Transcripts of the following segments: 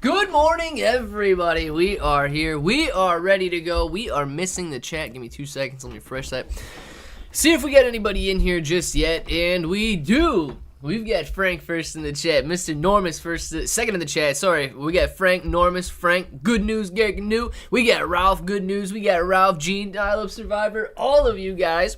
Good morning, everybody. We are here. We are ready to go. We are missing the chat. Give me 2 seconds. Let me refresh that. See if we got anybody in here just yet. And we do. We've got Frank first in the chat. Mr. Normus second in the chat. Sorry. We got Frank, Normus, Frank, good news, Garrett New. We got Ralph, good news. We got Ralph, Gene, Dial-Up Survivor. All of you guys.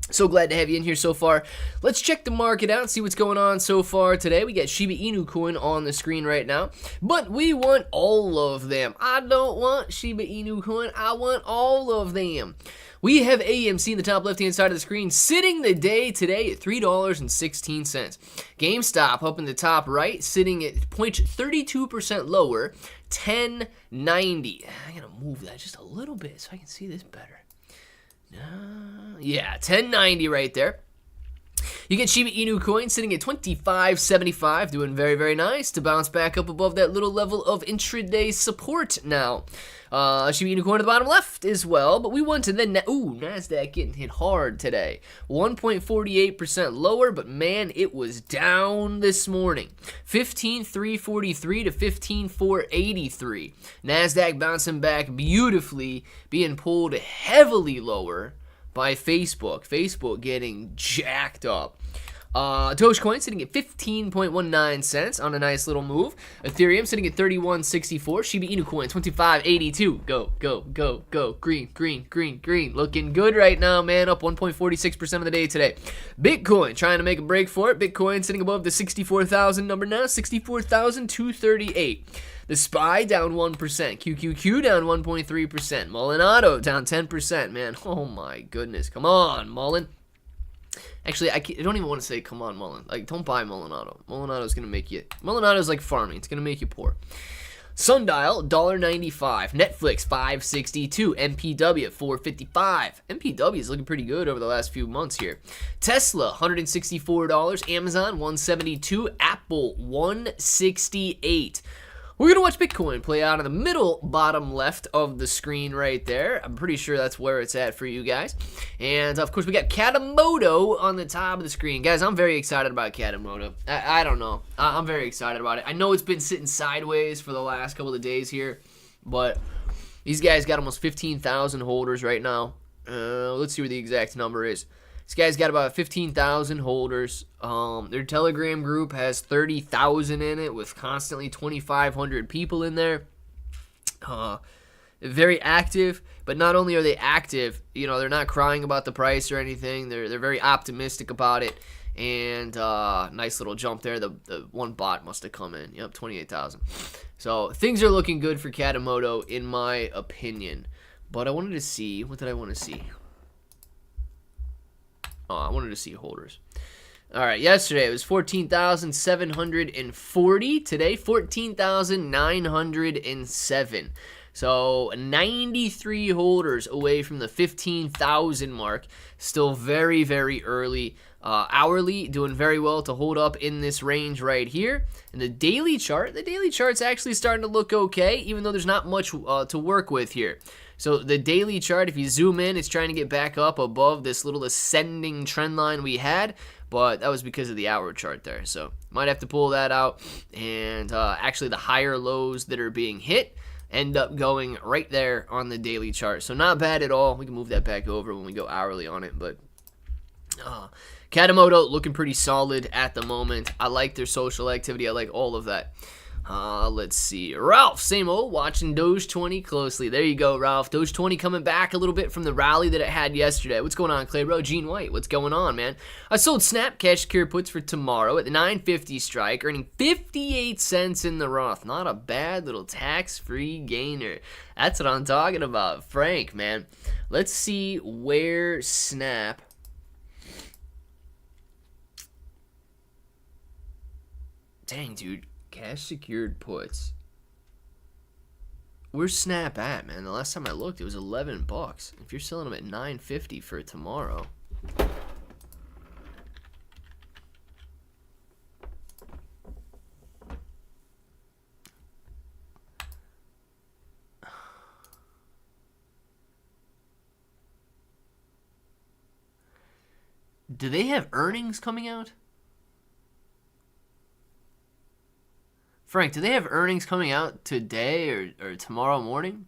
So glad to have you in here so far. Let's check the market out and see what's going on so far today. We got Shiba Inu Coin on the screen right now, but we want all of them. I don't want Shiba Inu Coin. I want all of them. We have AMC in the top left-hand side of the screen sitting the day today at $3.16. GameStop up in the top right sitting at 0.32% lower, $10.90. I gotta move that just a little bit so I can see this better. Yeah, $10.90 right there. You get Shiba Inu Coin sitting at $25.75, doing very, very nice to bounce back up above that little level of intraday support now. Shiba Inu Coin at the bottom left as well, but we want to then, NASDAQ getting hit hard today. 1.48% lower, but man, it was down this morning. 15,343 to 15,483. NASDAQ bouncing back beautifully, being pulled heavily lower by Facebook. Facebook getting jacked up. Dogecoin sitting at 15.19 cents on a nice little move. Ethereum sitting at 31.64. Shiba Inu Coin 25.82. Go, go, go, go. Green, green, green, green. Looking good right now, man. Up 1.46% of the day today. Bitcoin trying to make a break for it. Bitcoin sitting above the 64,000 number now. 64,238. The SPY down 1%. QQQ down 1.3%. Mullen down 10%, man. Oh my goodness. Come on, Mullen. Actually, I don't even want to say come on, Mullen. Like, don't buy Mullenado. Mullenato's going to make you... Mullenato's like farming. It's going to make you poor. Sundial, $1.95. Netflix, $5.62. MPW at $4.55. MPW is looking pretty good over the last few months here. Tesla, $164. Amazon, $172. Apple, $168. We're going to watch Bitcoin play out in the middle bottom left of the screen right there. I'm pretty sure that's where it's at for you guys. And, of course, we got Camoto on the top of the screen. Guys, I'm very excited about Camoto. I don't know. I'm very excited about it. I know it's been sitting sideways for the last couple of days here, but these guys got almost 15,000 holders right now. Let's see what the exact number is. This guy's got about 15,000 holders. Their Telegram group has 30,000 in it with constantly 2,500 people in there. Very active, but not only are they active, you know, they're not crying about the price or anything. They're very optimistic about it. And nice little jump there. The one bot must have come in. Yep, 28,000. So things are looking good for Camoto in my opinion. But I wanted to see, what did I want to see? I wanted to see holders. All right, yesterday it was 14,740. Today, 14,907. So 93 holders away from the 15,000 mark. Still very, very early. Hourly doing very well to hold up in this range right here. And the daily chart's actually starting to look okay, even though there's not much to work with here. So the daily chart, if you zoom in, it's trying to get back up above this little ascending trend line we had, but that was because of the hour chart there. So might have to pull that out, and actually the higher lows that are being hit end up going right there on the daily chart. So not bad at all. We can move that back over when we go hourly on it, but Camoto looking pretty solid at the moment. I like their social activity. I like all of that. Let's see. Ralph, same old, watching Doge 20 closely. There you go, Ralph. Doge 20 coming back a little bit from the rally that it had yesterday. What's going on, Claybro? Gene White, what's going on, man? I sold Snap cash secure puts for tomorrow at the 950 strike, earning 58 cents in the Roth. Not a bad little tax-free gainer. That's what I'm talking about. Frank, man. Let's see where Snap... Dang, dude. Cash secured puts. Where's Snap at, man? The last time I looked, it was $11. If you're selling them at $9.50 for tomorrow. Do they have earnings coming out? Frank, do they have earnings coming out today or tomorrow morning?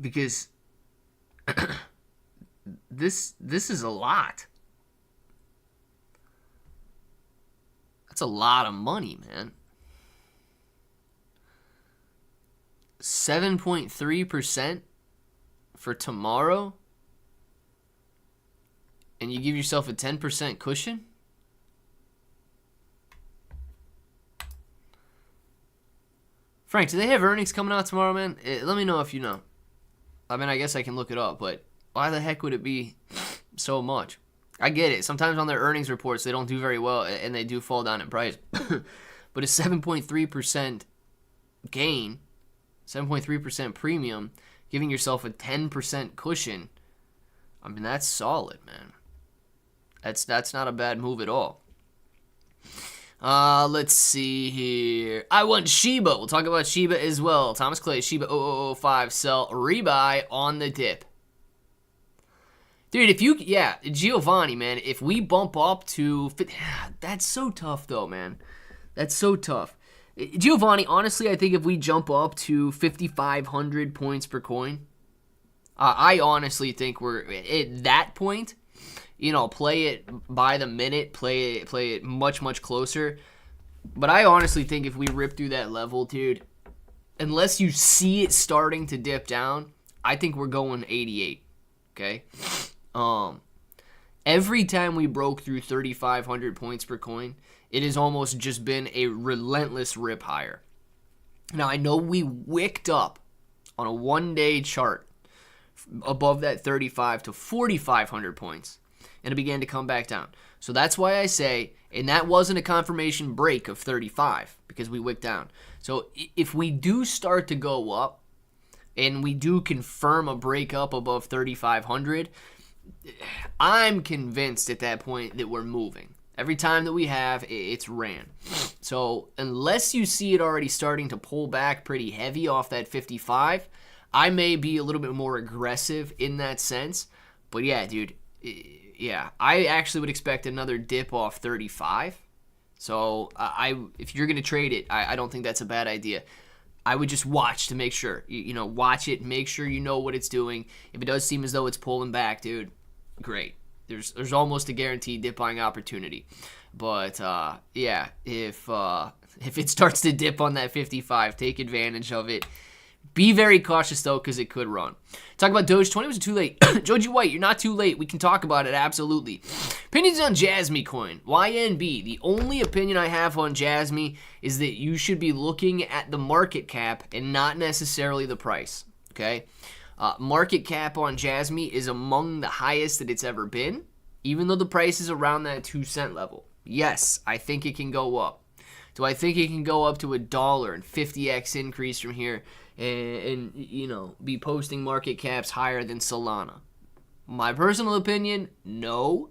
Because this is a lot. That's a lot of money, man. 7.3% for tomorrow, and you give yourself a 10% cushion? Frank, do they have earnings coming out tomorrow, man? Let me know if you know. I mean, I guess I can look it up, but why the heck would it be so much? I get it. Sometimes on their earnings reports, they don't do very well, and they do fall down in price. But a 7.3% gain, 7.3% premium, giving yourself a 10% cushion, I mean, that's solid, man. That's not a bad move at all. Let's see here. I want Shiba. We'll talk about Shiba as well. Thomas Clay, Shiba 0005, sell, rebuy on the dip. Dude, Giovanni, man, if we bump up to, that's so tough though, man. That's so tough. Giovanni, honestly, I think if we jump up to 5,500 points per coin, I honestly think we're at that point. You know, play it by the minute, play it much, much closer. But I honestly think if we rip through that level, dude, unless you see it starting to dip down, I think we're going 88. Okay? Every time we broke through 3,500 points per coin, it has almost just been a relentless rip higher. Now, I know we wicked up on a one-day chart above that 35 to 4,500 points, and it began to come back down. So that's why I say, and that wasn't a confirmation break of 35, because we wicked down. So if we do start to go up, and we do confirm a break up above 3,500, I'm convinced at that point that we're moving. Every time that we have, it's ran. So unless you see it already starting to pull back pretty heavy off that 55, I may be a little bit more aggressive in that sense. But yeah, dude, yeah, I actually would expect another dip off 35. So if you're going to trade it, I don't think that's a bad idea. I would just watch to make sure. Watch it, make sure you know what it's doing. If it does seem as though it's pulling back, dude, great. There's almost a guaranteed dip buying opportunity. But yeah, if it starts to dip on that 55, take advantage of it. Be very cautious though, because it could run. Talk about Doge 20. Was it too late? Joji White, you're not too late. We can talk about it, absolutely. Opinions on Jasmy coin. YNB. The only opinion I have on Jasmy is that you should be looking at the market cap and not necessarily the price. Okay? Market cap on Jasmy is among the highest that it's ever been, even though the price is around that 2-cent level. Yes, I think it can go up. Do I think it can go up to $1 and 50x increase from here and be posting market caps higher than Solana? My personal opinion, no.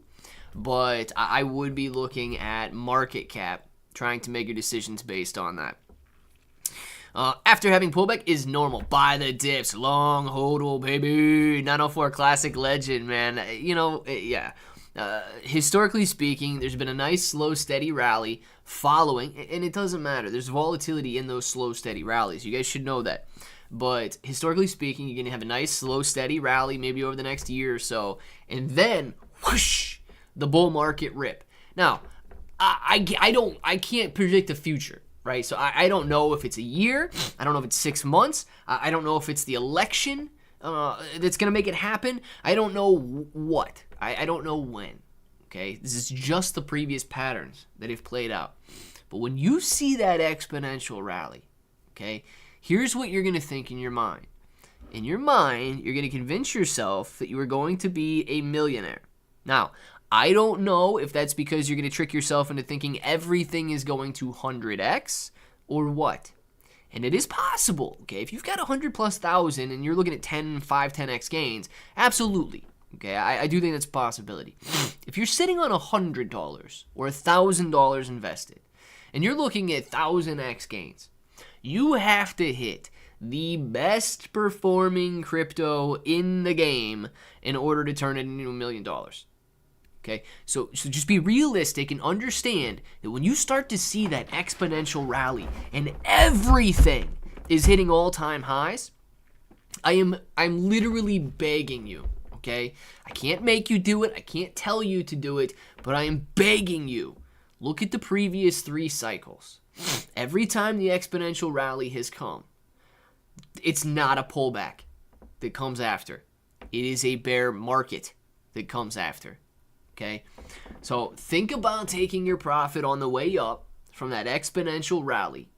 But I would be looking at market cap, trying to make your decisions based on that. After having pullback is normal. Buy the dips. Long hodl, baby. 904 classic legend, man. Yeah. Historically speaking, there's been a nice slow, steady rally following, and it doesn't matter. There's volatility in those slow, steady rallies. You guys should know that. But historically speaking, you're going to have a nice, slow, steady rally maybe over the next year or so, and then, whoosh, the bull market rip. Now, I can't predict the future. Right, so I don't know if it's a year. I don't know if it's 6 months. I don't know if it's the election that's going to make it happen. I don't know what. I don't know when. Okay, this is just the previous patterns that have played out. But when you see that exponential rally, okay, here's what you're going to think in your mind. In your mind, you're going to convince yourself that you are going to be a millionaire. Now, I don't know if that's because you're going to trick yourself into thinking everything is going to 100x or what. And it is possible, okay? If you've got 100,000+ and you're looking at 10x gains, absolutely, okay? I do think that's a possibility. If you're sitting on $100 or $1,000 invested and you're looking at 1,000x gains, you have to hit the best performing crypto in the game in order to turn it into $1 million. Okay, so just be realistic and understand that when you start to see that exponential rally and everything is hitting all-time highs, I'm literally begging you, okay? I can't make you do it. I can't tell you to do it, but I am begging you. Look at the previous 3 cycles. Every time the exponential rally has come, it's not a pullback that comes after. It is a bear market that comes after. Okay, so think about taking your profit on the way up from that exponential rally.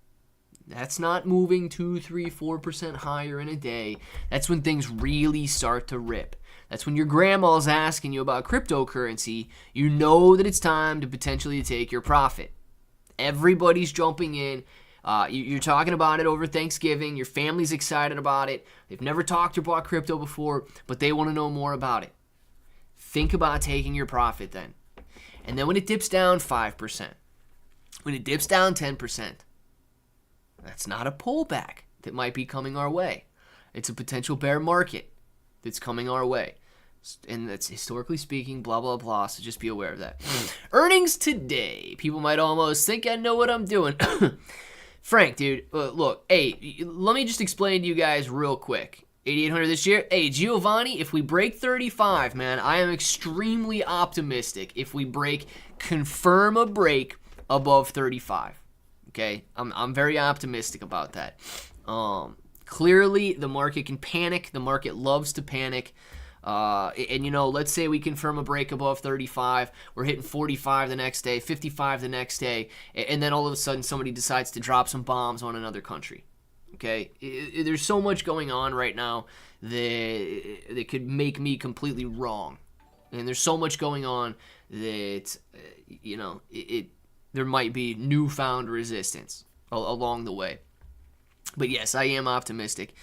That's not moving 2, 3, 4% higher in a day. That's when things really start to rip. That's when your grandma's asking you about cryptocurrency. You know that it's time to potentially take your profit. Everybody's jumping in. You're talking about it over Thanksgiving. Your family's excited about it. They've never talked or bought crypto before, but they want to know more about it. Think about taking your profit then. And then when it dips down 5%, when it dips down 10%, that's not a pullback that might be coming our way. It's a potential bear market that's coming our way. And that's historically speaking, blah, blah, blah. So just be aware of that. Earnings today. People might almost think I know what I'm doing. Frank, dude, look, hey, let me just explain to you guys real quick. 8,800 this year. Hey, Giovanni, if we break 35, man, I am extremely optimistic if we confirm a break above 35. Okay? I'm very optimistic about that. Clearly, the market can panic. The market loves to panic. And, let's say we confirm a break above 35. We're hitting 45 the next day, 55 the next day, and then all of a sudden somebody decides to drop some bombs on another country. Okay, there's so much going on right now that could make me completely wrong, and there's so much going on that there might be newfound resistance along the way. But yes, I am optimistic.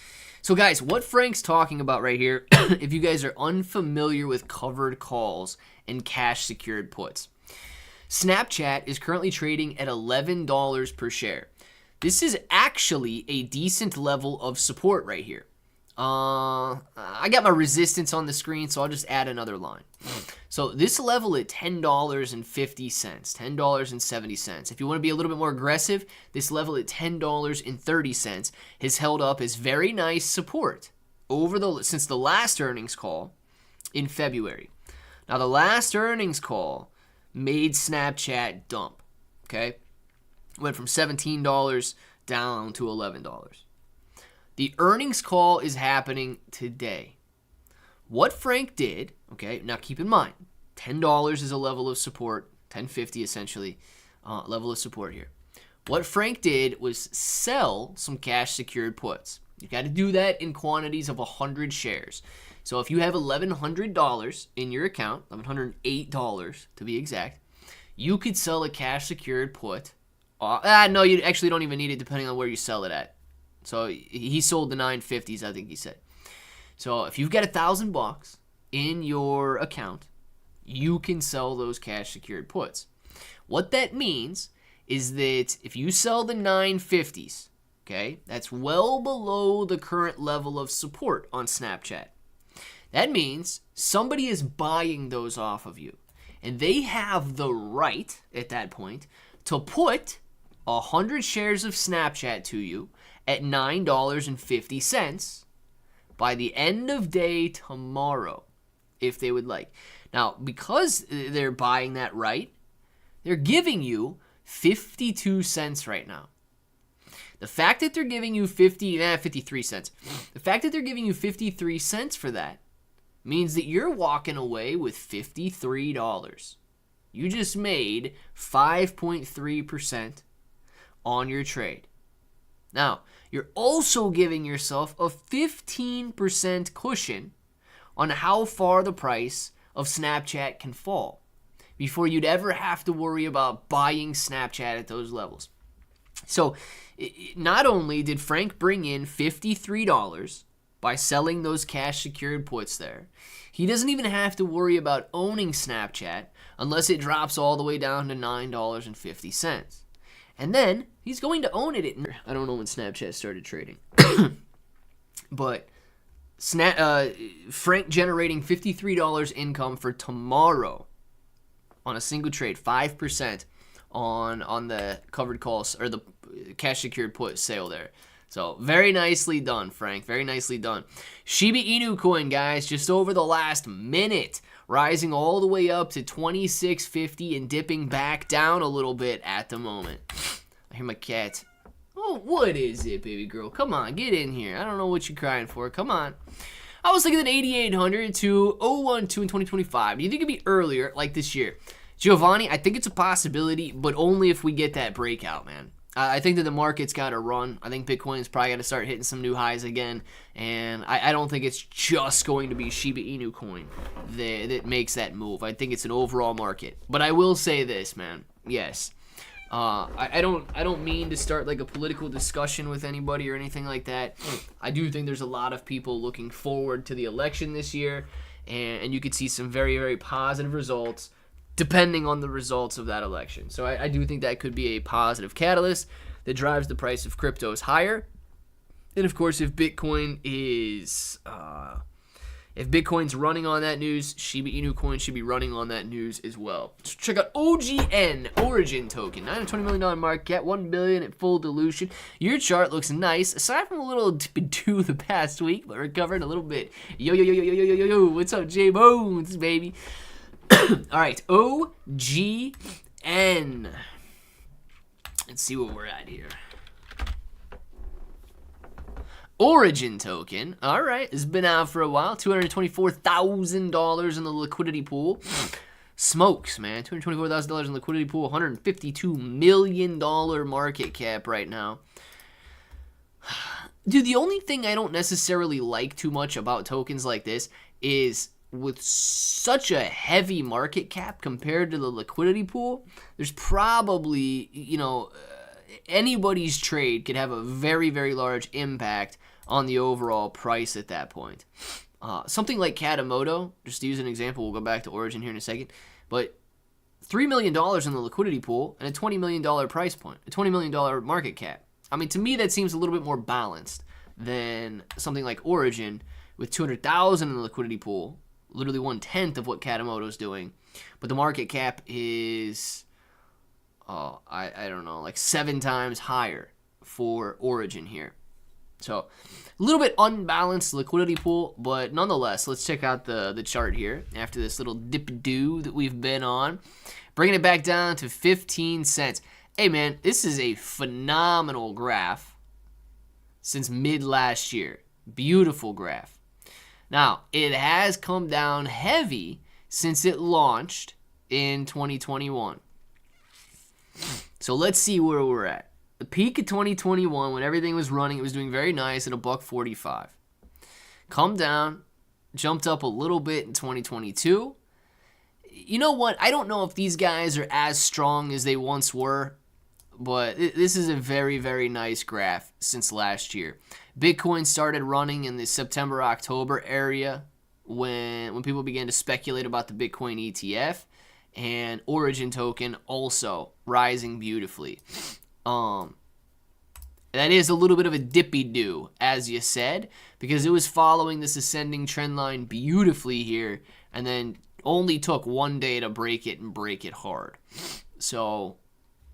So guys, what Frank's talking about right here, if you guys are unfamiliar with covered calls and cash secured puts, Snapchat is currently trading at $11 per share. This is actually a decent level of support right here. I got my resistance on the screen, so I'll just add another line. So this level at $10.50, $10.70. If you want to be a little bit more aggressive, this level at $10.30 has held up as very nice support since the last earnings call in February. Now the last earnings call made Snapchat dump. Okay, went from $17 down to $11. The earnings call is happening today. What Frank did, okay, now keep in mind, $10 is a level of support, $10.50 essentially, level of support here. What Frank did was sell some cash secured puts. You got to do that in quantities of 100 shares. So if you have $1,100 in your account, $1,108 to be exact, you could sell a cash secured put. No, you actually don't even need it depending on where you sell it at. So he sold the 950s, I think he said. So if you've got $1,000 in your account, you can sell those cash secured puts. What that means is that if you sell the 950s, okay, that's well below the current level of support on Snapchat. That means somebody is buying those off of you. And they have the right, at that point, to put 100 shares of Snapchat to you at $9.50 by the end of day tomorrow, if they would like. Now, because they're buying that right, they're giving you 52 cents right now. The fact that they're giving you 53 cents, the fact that they're giving you 53 cents for that means that you're walking away with $53. You just made 5.3% on your trade. Now, you're also giving yourself a 15% cushion on how far the price of Snapchat can fall before you'd ever have to worry about buying Snapchat at those levels. So, not only did Frank bring in $53 by selling those cash secured puts there, he doesn't even have to worry about owning Snapchat unless it drops all the way down to $9.50. And then he's going to own it at, I don't know when Snapchat started trading. But Frank generating $53 income for tomorrow on a single trade, 5% on the covered calls or the cash secured put sale there. So very nicely done, Frank. Very nicely done. Shiba Inu coin, guys, just over the last minute, rising all the way up to 26.50 and dipping back down a little bit at the moment. I hear my cat. Oh, what is it, baby girl? Come on, get in here. I don't know what you're crying for. Come on. I was thinking that 8,800 to 012 in 2025. Do you think it'd be earlier, like this year? Giovanni, I think it's a possibility, but only if we get that breakout, man. I think that the market's got to run. I think Bitcoin's probably got to start hitting some new highs again, and I don't think it's just going to be Shiba Inu coin that makes that move. I think it's an overall market. But I will say this, man. Yes. I don't mean to start like a political discussion with anybody or anything like that. I do think there's a lot of people looking forward to the election this year, and you could see some very, very positive results depending on the results of that election. So I do think that could be a positive catalyst that drives the price of cryptos higher. And of course, if Bitcoin is if Bitcoin's running on that news, Shiba Inu coin should be running on that news as well. So check out OGN, Origin token, $920 million market cap, $1 billion at full dilution. Your chart looks nice, aside from a little dip-a-doo the past week, but recovered a little bit. Yo, yo, yo, yo, yo, yo, yo, yo, what's up, J-Bones, baby? All right, OGN. Let's see what we're at here. Origin token. All right, it's been out for a while. $224,000 in the liquidity pool. Smokes, man. $224,000 in liquidity pool. $152 million market cap right now. Dude, the only thing I don't necessarily like too much about tokens like this is with such a heavy market cap compared to the liquidity pool, there's probably, anybody's trade could have a very, very large impact on the overall price at that point. Something like Camoto, just to use an example, we'll go back to Origin here in a second, but $3 million in the liquidity pool and a $20 million price point, a $20 million market cap. I mean, to me, that seems a little bit more balanced than something like Origin with $200,000 in the liquidity pool, literally 1/10 of what Camoto's doing, but the market cap is, I don't know, like 7 times higher for Origin here. So a little bit unbalanced liquidity pool, but nonetheless, let's check out the chart here after this little dip-a-doo that we've been on. Bringing it back down to 15 cents. Hey, man, this is a phenomenal graph since mid last year. Beautiful graph. Now, it has come down heavy since it launched in 2021. So let's see where we're at. The peak of 2021, when everything was running, it was doing very nice at $1.45. Come down, jumped up a little bit in 2022. You know what? I don't know if these guys are as strong as they once were, but this is a very, very nice graph since last year. Bitcoin started running in the September-October area when people began to speculate about the Bitcoin ETF, and Origin token also rising beautifully. That is a little bit of a dippy-do, as you said, because it was following this ascending trend line beautifully here, and then only took one day to break it and break it hard. So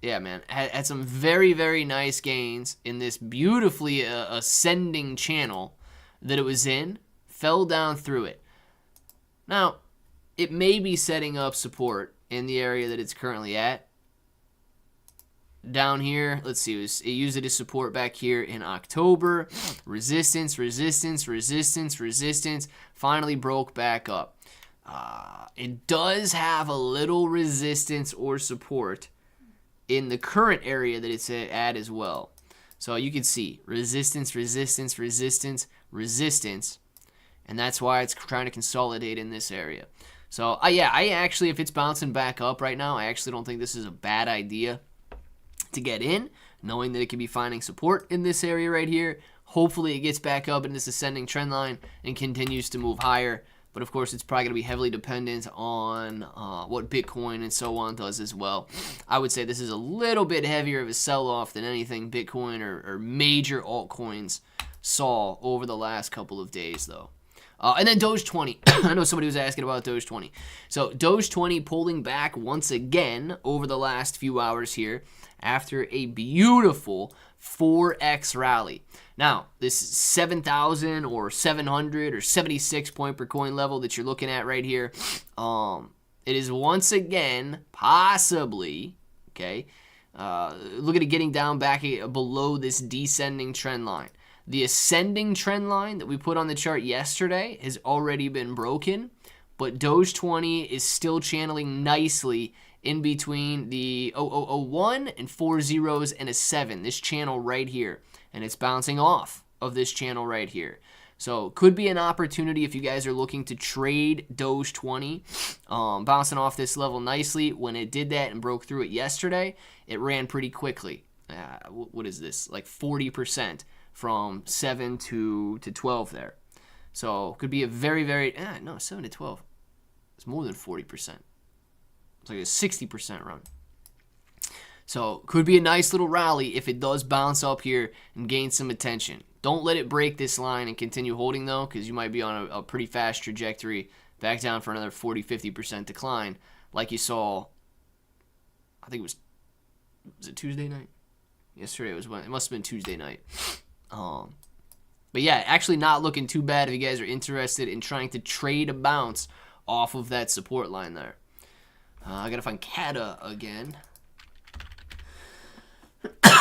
yeah, man, had some very, very nice gains in this beautifully ascending channel that it was in, fell down through it. Now, it may be setting up support in the area that it's currently at. Down here, let's see, it used it as support back here in October. Resistance, resistance, resistance, resistance, finally broke back up. It does have a little resistance or support in the current area that it's at as well. So you can see resistance, resistance, resistance, resistance, and that's why it's trying to consolidate in this area. So yeah, I actually, if it's bouncing back up right now, I actually don't think this is a bad idea to get in, knowing that it could be finding support in this area right here. Hopefully it gets back up in this ascending trend line and continues to move higher. But of course, it's probably going to be heavily dependent on what Bitcoin and so on does as well. I would say this is a little bit heavier of a sell-off than anything Bitcoin or major altcoins saw over the last couple of days, though. And then Doge 20. I know somebody was asking about Doge 20. So Doge 20 pulling back once again over the last few hours here after a beautiful 4x rally. Now, this 7,000 or 700 or 76 point per coin level that you're looking at right here, it is once again possibly, okay, look at it getting down back below this descending trend line. The ascending trend line that we put on the chart yesterday has already been broken, but Doge 20 is still channeling nicely in between the 0001 and 4 zeros and a 7, this channel right here. And it's bouncing off of this channel right here. So could be an opportunity if you guys are looking to trade Doge 20, bouncing off this level nicely. When it did that and broke through it yesterday, it ran pretty quickly. What is this? Like 40%. From 7 to 12 there. So could be a very, very, no, 7 to 12. It's more than 40%. It's like a 60% run. So could be a nice little rally if it does bounce up here and gain some attention. Don't let it break this line and continue holding though, because you might be on a pretty fast trajectory back down for another 40-50% decline like you saw, I think was it Tuesday night? Yesterday it must have been Tuesday night. But yeah, actually not looking too bad if you guys are interested in trying to trade a bounce off of that support line there. I gotta find Kata again.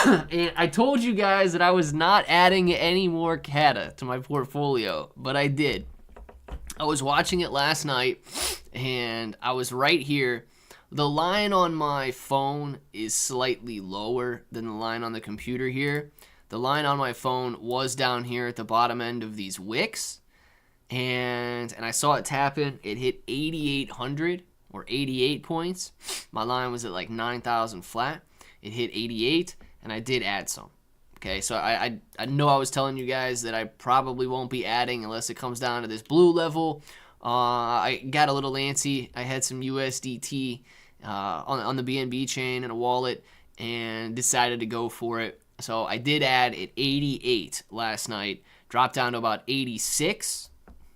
And I told you guys that I was not adding any more Kata to my portfolio, but I did. I was watching it last night, and I was right here. The line on my phone is slightly lower than the line on the computer here. The line on my phone was down here at the bottom end of these wicks, and I saw it tap in. It hit 8,800 or 88 points. My line was at like 9,000 flat. It hit 88, and I did add some. Okay, so I know I was telling you guys that I probably won't be adding unless it comes down to this blue level. I got a little antsy. I had some USDT on the BNB chain in a wallet and decided to go for it. So I did add at 88 last night, dropped down to about 86.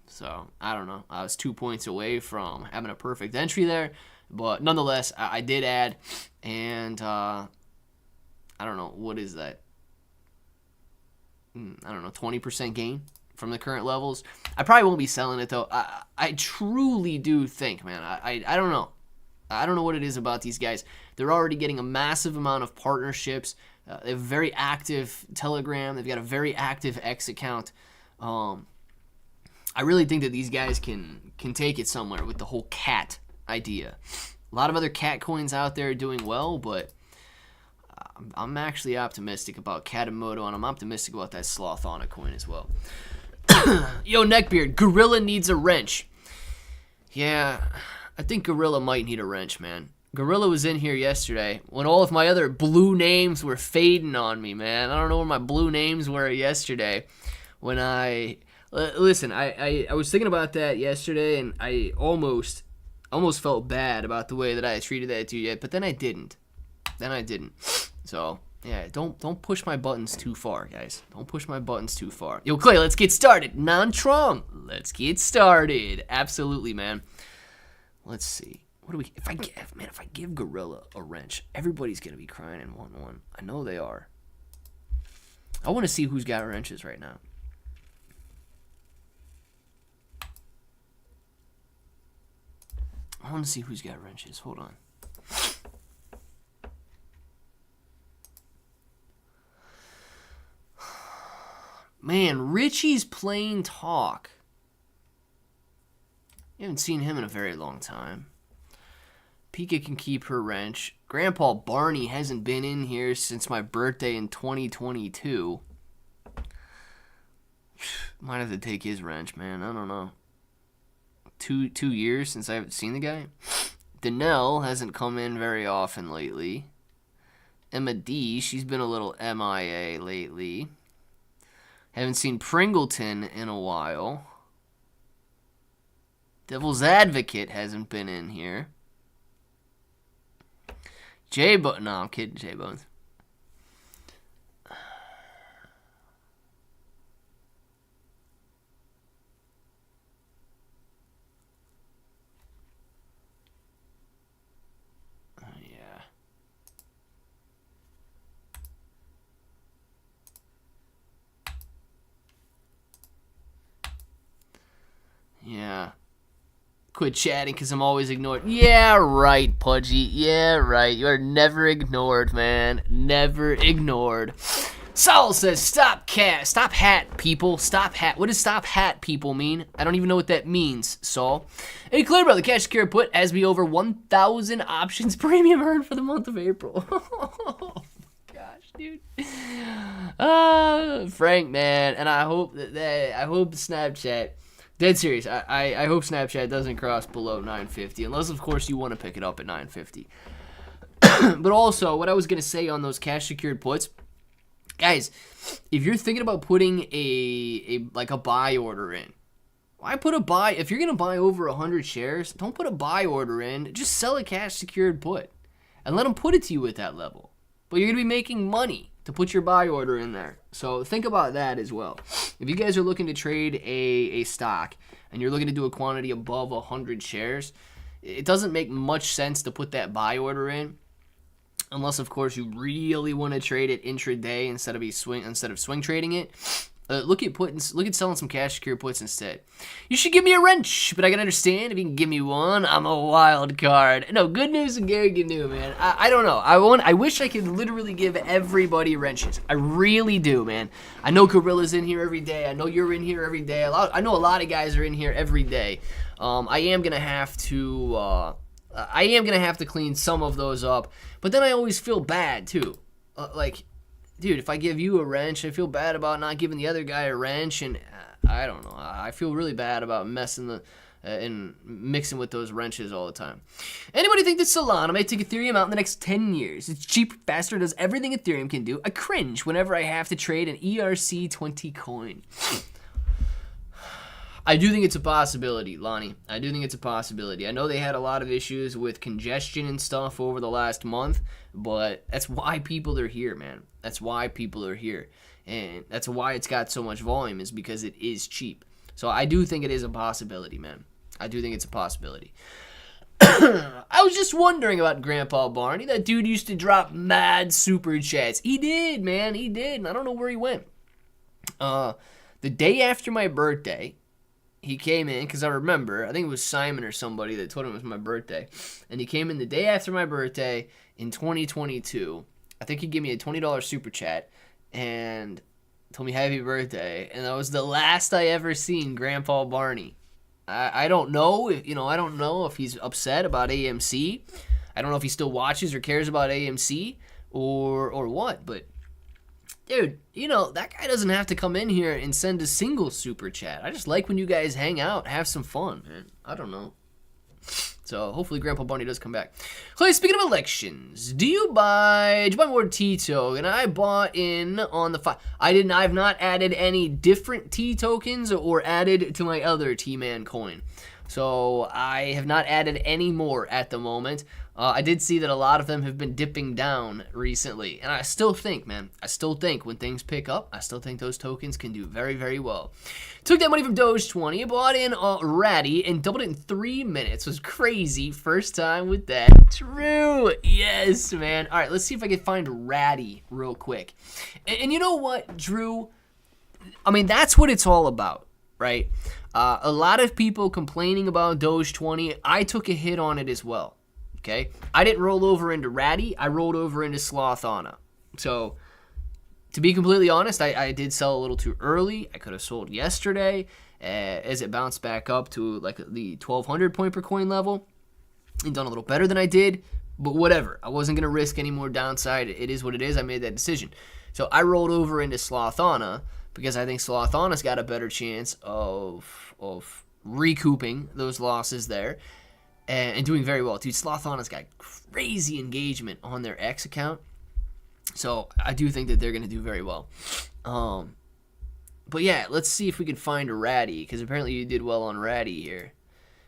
So I don't know. I was 2 points away from having a perfect entry there. But nonetheless, I did add. And I don't know. What is that? I don't know. 20% gain from the current levels. I probably won't be selling it, though. I truly do think, man. I don't know. I don't know what it is about these guys. They're already getting a massive amount of partnerships. They have a very active Telegram. They've got a very active X account. I really think that these guys can take it somewhere with the whole cat idea. A lot of other cat coins out there are doing well, but I'm actually optimistic about Camoto, and I'm optimistic about that Slothana coin as well. Yo, Neckbeard, Gorilla needs a wrench. Yeah, I think Gorilla might need a wrench, man. Gorilla was in here yesterday when all of my other blue names were fading on me, man. I don't know where my blue names were yesterday. When listen, I was thinking about that yesterday, and I almost felt bad about the way that I treated that dude, but then I didn't. So yeah, don't push my buttons too far, guys. Don't push my buttons too far. Yo, Clay, let's get started. Non-Tron, let's get started. Absolutely, man. Let's see. What do we? If I give Gorilla a wrench, everybody's gonna be crying in 1-1. I know they are. I want to see who's got wrenches right now. I want to see who's got wrenches. Hold on. Man, Richie's playing talk. You haven't seen him in a very long time. Pika can keep her wrench. Grandpa Barney hasn't been in here since my birthday in 2022. Might have to take his wrench, man. I don't know. Two years since I haven't seen the guy. Danelle hasn't come in very often lately. Emma D, she's been a little MIA lately. Haven't seen Pringleton in a while. Devil's Advocate hasn't been in here. J-Bones. No, I'm kidding, J-Bones. Yeah. Quit chatting because I'm always ignored. Yeah, right, Pudgy. Yeah, right. You are never ignored, man. Never ignored. Saul says, stop hat, people. Stop hat. What does stop hat, people mean? I don't even know what that means, Saul. Hey, clear, brother. Cash secure put has me over 1,000 options premium earned for the month of April. Oh, gosh, dude. Frank, man. And I hope I hope Snapchat... Dead serious. I hope Snapchat doesn't cross below 950, unless, of course, you want to pick it up at 950. But also, what I was going to say on those cash-secured puts, guys, if you're thinking about putting a buy order in, why put a buy? If you're going to buy over 100 shares, don't put a buy order in. Just sell a cash-secured put and let them put it to you at that level. But you're going to be making money to put your buy order in there. So think about that as well. If you guys are looking to trade a stock and you're looking to do a quantity above 100 shares, it doesn't make much sense to put that buy order in, unless of course you really want to trade it intraday instead of swing trading it. Look at selling some cash secure puts instead. You should give me a wrench, but I can understand if you can give me one. I'm a wild card. No, good news and Gary Gnu, man. I don't know. I wish I could literally give everybody wrenches. I really do, man. I know Gorilla's in here every day. I know you're in here every day. I know a lot of guys are in here every day. I am gonna have to clean some of those up, but then I always feel bad too. Dude, if I give you a wrench, I feel bad about not giving the other guy a wrench, and I don't know. I feel really bad about messing and mixing with those wrenches all the time. Anybody think that Solana may take Ethereum out in the next 10 years? It's cheap, faster, does everything Ethereum can do. I cringe whenever I have to trade an ERC20 coin. I do think it's a possibility, Lonnie. I do think it's a possibility. I know they had a lot of issues with congestion and stuff over the last month, but that's why people are here, man. That's why people are here. And that's why it's got so much volume, is because it is cheap. So I do think it is a possibility, man. I do think it's a possibility. I was just wondering about Grandpa Barney. That dude used to drop mad super chats. He did, man. He did. And I don't know where he went. The day after my birthday, he came in, because I remember, I think it was Simon or somebody that told him it was my birthday. And he came in the day after my birthday in 2022. I think he gave me a $20 super chat and told me happy birthday. And that was the last I ever seen Grandpa Barney. I don't know if he's upset about AMC. I don't know if he still watches or cares about AMC or what, but dude, that guy doesn't have to come in here and send a single super chat. I just like when you guys hang out, have some fun, man. I don't know. So hopefully Grandpa Bunny does come back. Clay, speaking of elections, did you buy more T-token? I bought in on the I've not added any different T-tokens or added to my other T-Man coin. So I have not added any more at the moment. I did see that a lot of them have been dipping down recently. And I still think, man, when things pick up, I still think those tokens can do very, very well. Took that money from Doge 20, bought in Ratty, and doubled it in 3 minutes. Was crazy. First time with that. True. Yes, man. All right, let's see if I can find Ratty real quick. And you know what, Drew? I mean, that's what it's all about, right? A lot of people complaining about Doge 20. I took a hit on it as well. Okay, I didn't roll over into Ratty. I rolled over into Slothana. So, to be completely honest, I did sell a little too early. I could have sold yesterday as it bounced back up to like the 1,200 point per coin level and done a little better than I did. But whatever. I wasn't going to risk any more downside. It is what it is. I made that decision. So, I rolled over into Slothana because I think Slothana's got a better chance of recouping those losses there. And doing very well. Dude, Slothana's got crazy engagement on their X account. So I do think that they're going to do very well. But yeah, let's see if we can find a Ratty, because apparently you did well on Ratty here.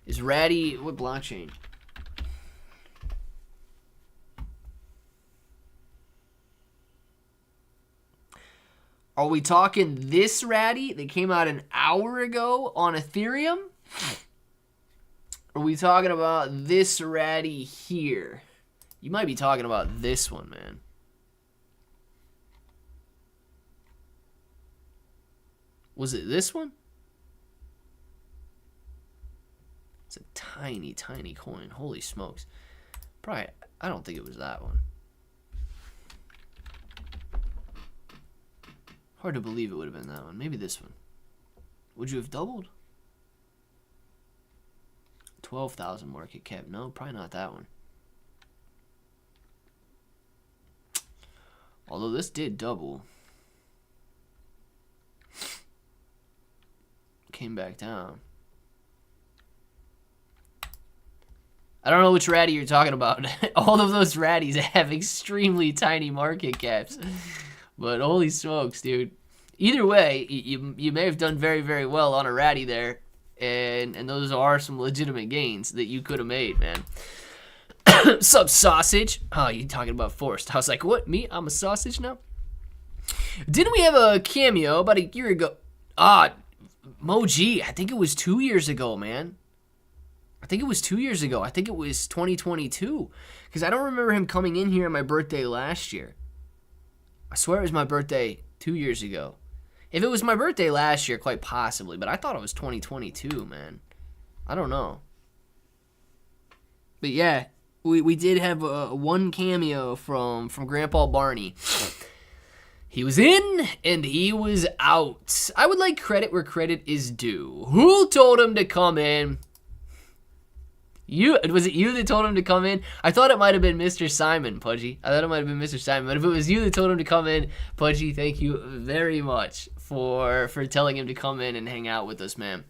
Is Ratty, what blockchain? Are we talking this Ratty that came out an hour ago on Ethereum? Are we talking about this Ratty here? You might be talking about this one, man. Was it this one? It's a tiny, tiny coin. Holy smokes. Probably, I don't think it was that one. Hard to believe it would have been that one. Maybe this one. Would you have doubled? 12,000 market cap. No, probably not that one. Although this did double. Came back down. I don't know which Ratty you're talking about. All of those Ratties have extremely tiny market caps. But holy smokes, dude. Either way, you may have done very, very well on a Ratty there. And those are some legitimate gains that you could have made, man. Sup, sausage? Oh, you talking about Forrest. I was like, what? Me? I'm a sausage now? Didn't we have a cameo about a year ago? Moji, I think it was 2 years ago, man. I think it was 2 years ago. I think it was 2022. Because I don't remember him coming in here on my birthday last year. I swear it was my birthday 2 years ago. If it was my birthday last year, quite possibly. But I thought it was 2022, man. I don't know. But yeah, we did have one cameo from Grandpa Barney. He was in and he was out. I would like credit where credit is due. Who told him to come in? Was it you that told him to come in? I thought it might have been Mr. Simon, Pudgy. I thought it might have been Mr. Simon. But if it was you that told him to come in, Pudgy, thank you very much for telling him to come in and hang out with us, man.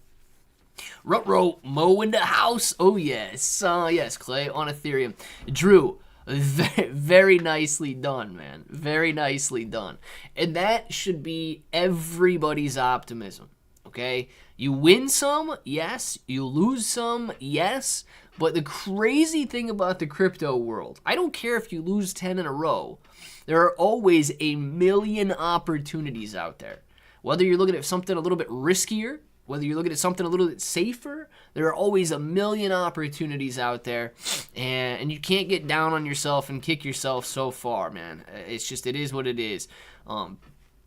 Rutro Mo in the house. Oh, yes. Yes, Clay on Ethereum. Drew, very nicely done, man. Very nicely done. And that should be everybody's optimism, okay? You win some, yes. You lose some, yes. But the crazy thing about the crypto world, I don't care if you lose 10 in a row, there are always a million opportunities out there. Whether you're looking at something a little bit riskier, whether you're looking at something a little bit safer, there are always a million opportunities out there. And you can't get down on yourself and kick yourself so far, man. It's just, it is what it is.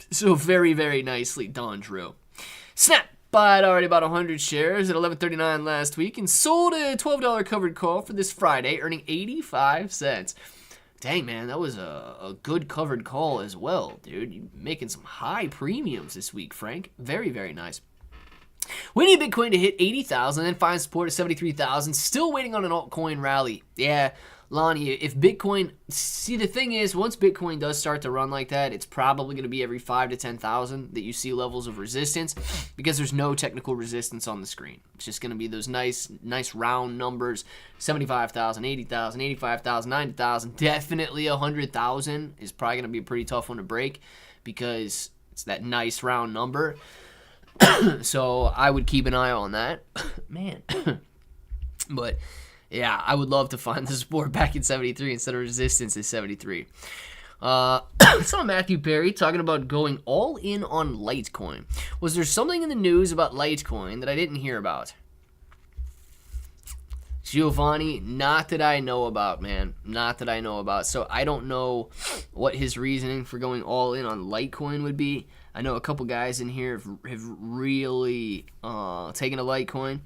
So very, very nicely done, Drew. Snap! Bought already about 100 shares at $11.39 last week and sold a $12 covered call for this Friday, earning 85 cents. Dang, man, that was a good covered call as well, dude. You're making some high premiums this week, Frank. Very, very nice. We need Bitcoin to hit 80,000 and find support at 73,000. Still waiting on an altcoin rally. Yeah, Lonnie, if Bitcoin... See, the thing is, once Bitcoin does start to run like that, it's probably going to be every 5 to 10,000 that you see levels of resistance because there's no technical resistance on the screen. It's just going to be those nice round numbers, 75,000, 80,000, 85,000, 90,000. Definitely 100,000 is probably going to be a pretty tough one to break because it's that nice round number. So I would keep an eye on that. Man. But... yeah, I would love to find the support back in 73 instead of resistance at 73. Saw Matthew Perry talking about going all in on Litecoin. Was there something in the news about Litecoin that I didn't hear about? Giovanni, not that I know about, man. Not that I know about. So I don't know what his reasoning for going all in on Litecoin would be. I know a couple guys in here have really taken a Litecoin.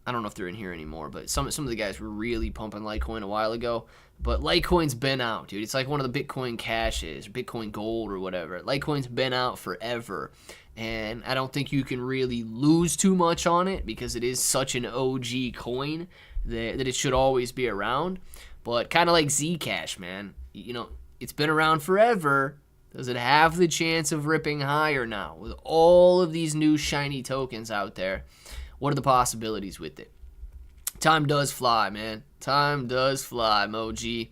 I don't know if they're in here anymore, but some of the guys were really pumping Litecoin a while ago. But Litecoin's been out, dude. It's like one of the Bitcoin Cashes, Bitcoin Gold or whatever. Litecoin's been out forever. And I don't think you can really lose too much on it because it is such an OG coin that it should always be around. But kind of like Zcash, man. You know, it's been around forever. Does it have the chance of ripping higher now? With all of these new shiny tokens out there, what are the possibilities with it? Time does fly, man. Time does fly, Moji.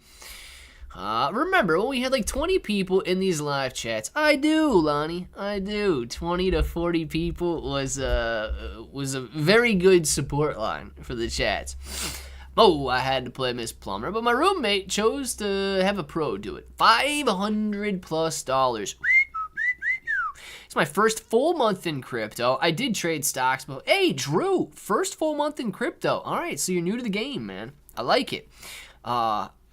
Remember when we had like 20 people in these live chats? I do, Lonnie. I do. 20 to 40 people was a very good support line for the chats. Oh, I had to play Miss Plumber, but my roommate chose to have a pro do it. $500+. It's my first full month in crypto. I did trade stocks, but hey, Drew, first full month in crypto. All right, so you're new to the game, man. I like it.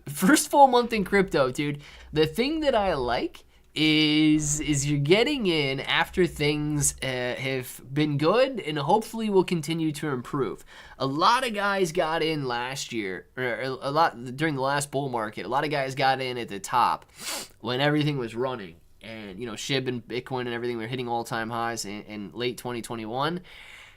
First full month in crypto, dude. The thing that I like is you're getting in after things have been good and hopefully will continue to improve. A lot of guys got in last year, or a lot during the last bull market. A lot of guys got in at the top when everything was running, and SHIB and Bitcoin and everything were hitting all-time highs in late 2021.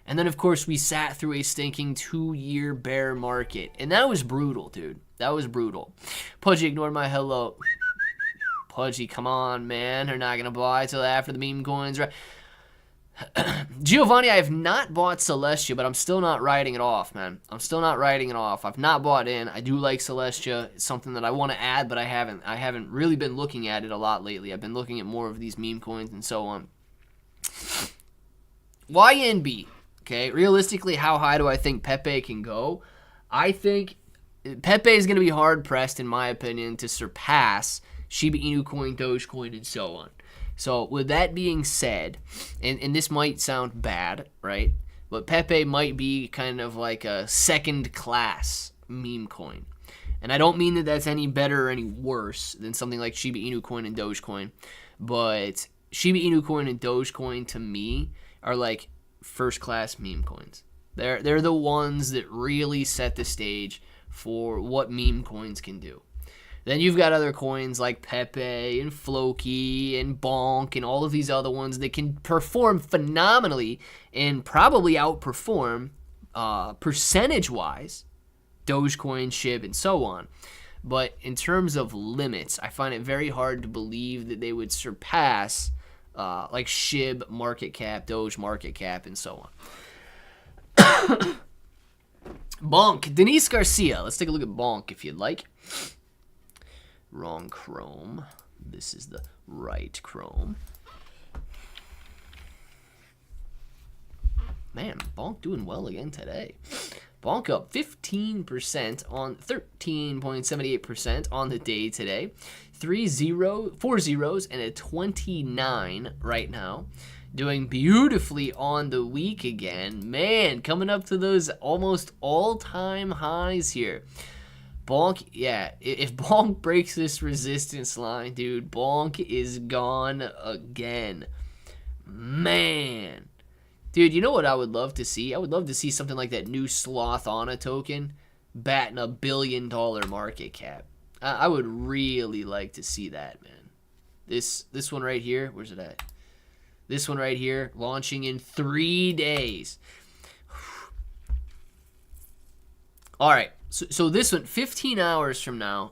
And then, of course, we sat through a stinking 2-year bear market, and that was brutal, dude. That was brutal. Pudgy ignored my hello. Pudgy, come on, man. They're not going to buy till after the meme coins, right? Giovanni, I have not bought Celestia, but I'm still not writing it off, man. I'm still not writing it off. I've not bought in. I do like Celestia. It's something that I want to add, but I haven't really been looking at it a lot lately. I've been looking at more of these meme coins and so on. YNB. Okay, realistically, how high do I think Pepe can go? I think Pepe is going to be hard-pressed, in my opinion, to surpass Shiba Inu Coin, Dogecoin, and so on. So with that being said, and this might sound bad, right? But Pepe might be kind of like a second-class meme coin. And I don't mean that that's any better or any worse than something like Shiba Inu Coin and Dogecoin. But Shiba Inu Coin and Dogecoin, to me, are like first-class meme coins. They're the ones that really set the stage for what meme coins can do. Then you've got other coins like Pepe and Floki and Bonk and all of these other ones that can perform phenomenally and probably outperform percentage-wise Dogecoin, SHIB, and so on. But in terms of limits, I find it very hard to believe that they would surpass like SHIB market cap, Doge market cap, and so on. Bonk, Denise Garcia. Let's take a look at Bonk if you'd like. Wrong Chrome. This is the right Chrome. Man, Bonk doing well again today. Bonk up 15% on 13.78% on the day today. 4 zeros and a 29 right now. Doing beautifully on the week again. Man, coming up to those almost all-time highs here. Bonk, yeah, if Bonk breaks this resistance line, dude, Bonk is gone again. Man. Dude, you know what I would love to see? I would love to see something like that new Slothana token batting $1 billion market cap. I would really like to see that, man. This one right here, where's it at? This one right here, launching in 3 days. All right. So this one, 15 hours from now,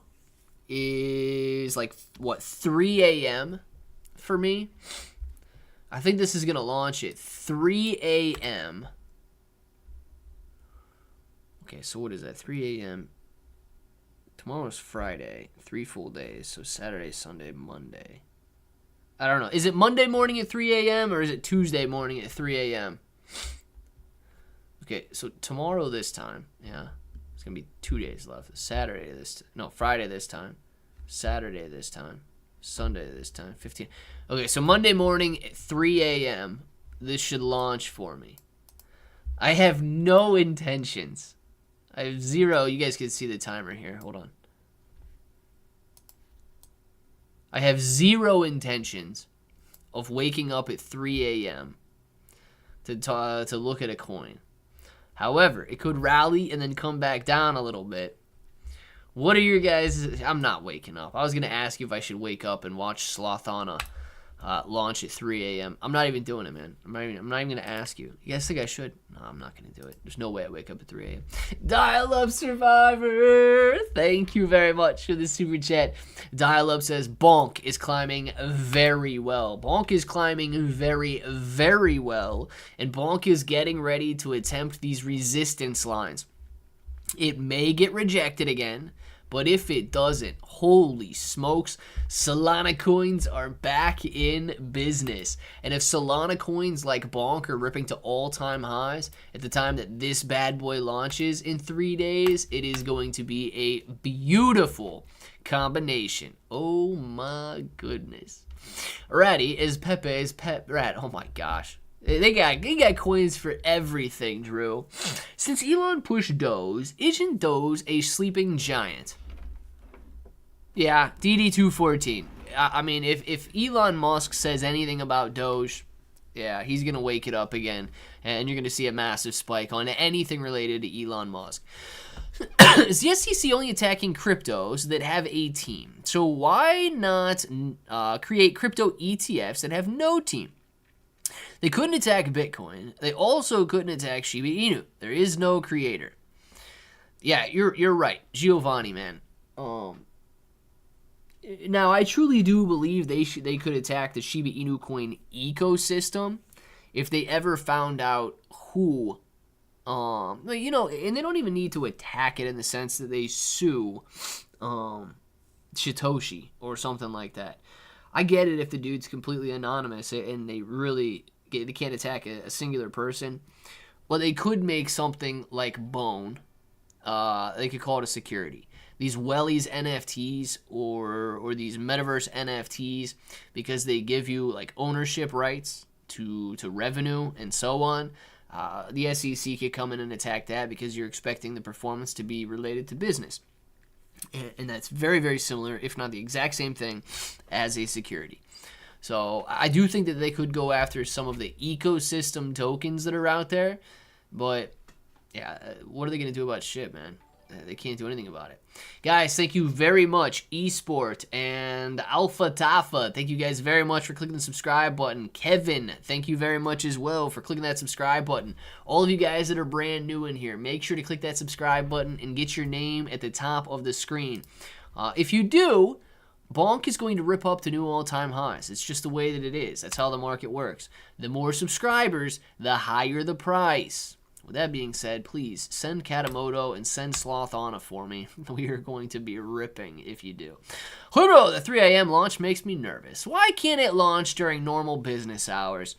is like, what, 3 a.m. for me? I think this is going to launch at 3 a.m. Okay, so what is that? 3 a.m. Tomorrow's Friday. 3 full days. So Saturday, Sunday, Monday. I don't know. Is it Monday morning at 3 a.m. or is it Tuesday morning at 3 a.m.? Okay, so tomorrow this time, yeah. Gonna be 2 days left. Friday this time, Saturday this time, Sunday this time. 15. Okay, so Monday morning at 3 a.m. this should launch for me. I have no intentions. I have zero. You guys can see the timer here. Hold on. I have zero intentions of waking up at 3 a.m. to look at a coin. However, it could rally and then come back down a little bit. What are your guys? I'm not waking up. I was going to ask you if I should wake up and watch Slothana launch at 3 a.m. I'm not even doing it, man. I'm not even going to ask you. You guys think I should? No, I'm not going to do it. There's no way I wake up at 3 a.m. Dial-Up Survivor. Thank you very much for the super chat. Dial-Up says, Bonk is climbing very well. Bonk is climbing very, very well. And Bonk is getting ready to attempt these resistance lines. It may get rejected again. But if it doesn't, holy smokes, Solana coins are back in business. And if Solana coins like Bonk are ripping to all-time highs at the time that this bad boy launches in 3 days, it is going to be a beautiful combination. Oh my goodness. Ratty is Pepe's pet rat. Oh my gosh. They got coins for everything, Drew. Since Elon pushed Doge, isn't Doge a sleeping giant? Yeah, DD214. I mean, if Elon Musk says anything about Doge, yeah, he's going to wake it up again, and you're going to see a massive spike on anything related to Elon Musk. Is the SEC only attacking cryptos that have a team? So why not create crypto ETFs that have no team? They couldn't attack Bitcoin. They also couldn't attack Shiba Inu. There is no creator. Yeah, you're right, Giovanni, man. Now, I truly do believe they could attack the Shiba Inu coin ecosystem if they ever found out who, and they don't even need to attack it in the sense that they sue Satoshi or something like that. I get it if the dude's completely anonymous and they can't attack a singular person. Well, they could make something like Bone. They could call it a security. These Wellies NFTs or these metaverse NFTs, because they give you like ownership rights to revenue and so on. The SEC could come in and attack that because you're expecting the performance to be related to business. And that's very, very similar, if not the exact same thing, as a security. So I do think that they could go after some of the ecosystem tokens that are out there. But, yeah, what are they going to do about shit, man? They can't do anything about it. Guys, thank you very much. Esport and Alpha Tafa, thank you guys very much for clicking the subscribe button. Kevin, thank you very much as well for clicking that subscribe button. All of you guys that are brand new in here, make sure to click that subscribe button and get your name at the top of the screen. If you do, Bonk is going to rip up to new all-time highs. It's just the way that it is. That's how the market works. The more subscribers, the higher the price. With that being said, please send Camoto and send Sloth Anna for me. We are going to be ripping if you do. Huro, the 3 a.m. launch makes me nervous. Why can't it launch during normal business hours?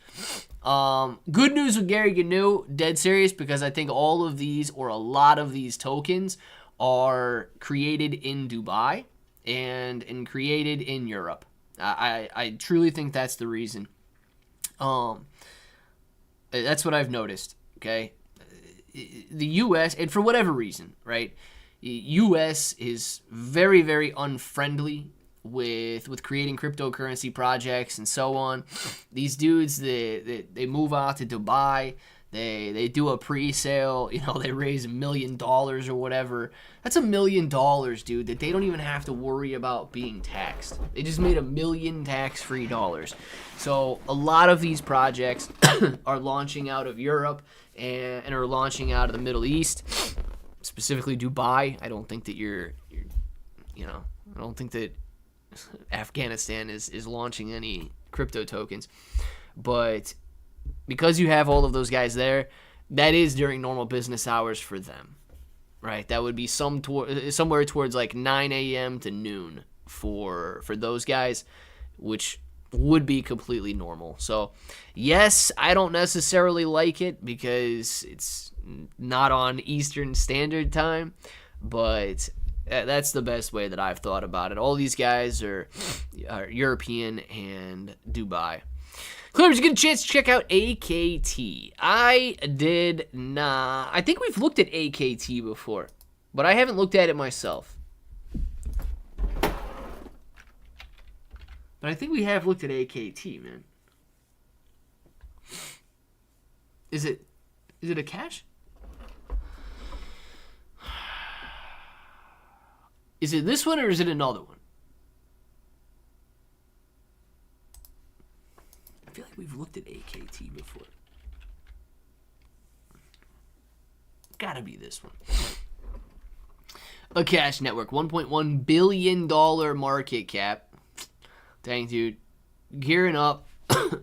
Good news with Gary Gnu, dead serious, because I think all of these, or a lot of these tokens, are created in Dubai and created in Europe. I truly think that's the reason. That's what I've noticed, okay? The U.S., and for whatever reason, right, U.S. is very, very unfriendly with creating cryptocurrency projects and so on. These dudes, they move out to Dubai, they do a pre-sale, they raise $1 million or whatever. That's $1 million, dude, that they don't even have to worry about being taxed. They just made $1 million tax-free dollars. So a lot of these projects are launching out of Europe and are launching out of the Middle East, specifically Dubai. I don't think that I don't think that Afghanistan is launching any crypto tokens. But because you have all of those guys there, that is during normal business hours for them, right? That would be somewhere towards like 9 a.m. to noon for those guys, which would be completely normal. So, yes, I don't necessarily like it because it's not on Eastern Standard Time, but that's the best way that I've thought about it. All these guys are European and Dubai. Clear, did you get a chance to check out AKT? I did not. I think we've looked at AKT before, but I haven't looked at it myself. But I think we have looked at AKT, man. Is it a cash? Is it this one or is it another one? I feel like we've looked at AKT before. Gotta be this one. A cash network, $1.1 billion market cap. Dang, dude. Gearing up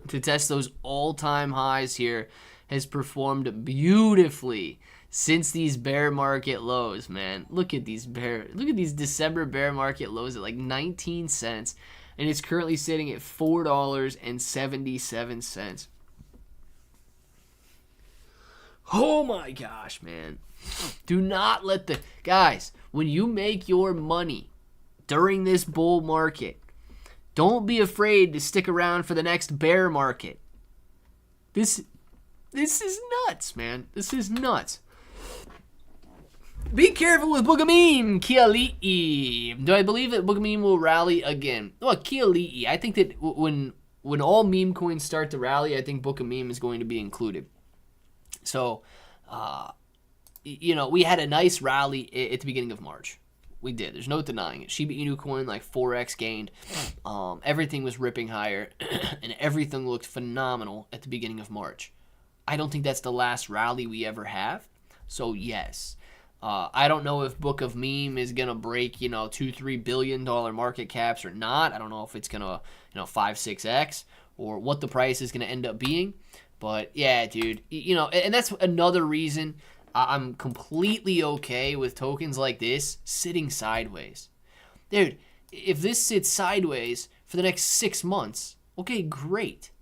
to test those all-time highs here. Has performed beautifully since these bear market lows, man. Look at these December bear market lows at like 19 cents. And it's currently sitting at $4.77. Oh my gosh, man. Do not let guys, when you make your money during this bull market, don't be afraid to stick around for the next bear market. This is nuts, man. This is nuts. Be careful with Boogameme, Kiali'i. Do I believe that Boogameme will rally again? Well, Kiali'i, I think that when all meme coins start to rally, I think Boogameme is going to be included. So, we had a nice rally at the beginning of March. We did. There's no denying it. Shiba Inu Coin, like 4x gained. Everything was ripping higher, and everything looked phenomenal at the beginning of March. I don't think that's the last rally we ever have. So, yes. I don't know if Book of Meme is going to break, $2-3 billion market caps or not. I don't know if it's going to, 5-6x or what the price is going to end up being. But, yeah, dude, and that's another reason I'm completely okay with tokens like this sitting sideways. Dude, if this sits sideways for the next 6 months, okay, great.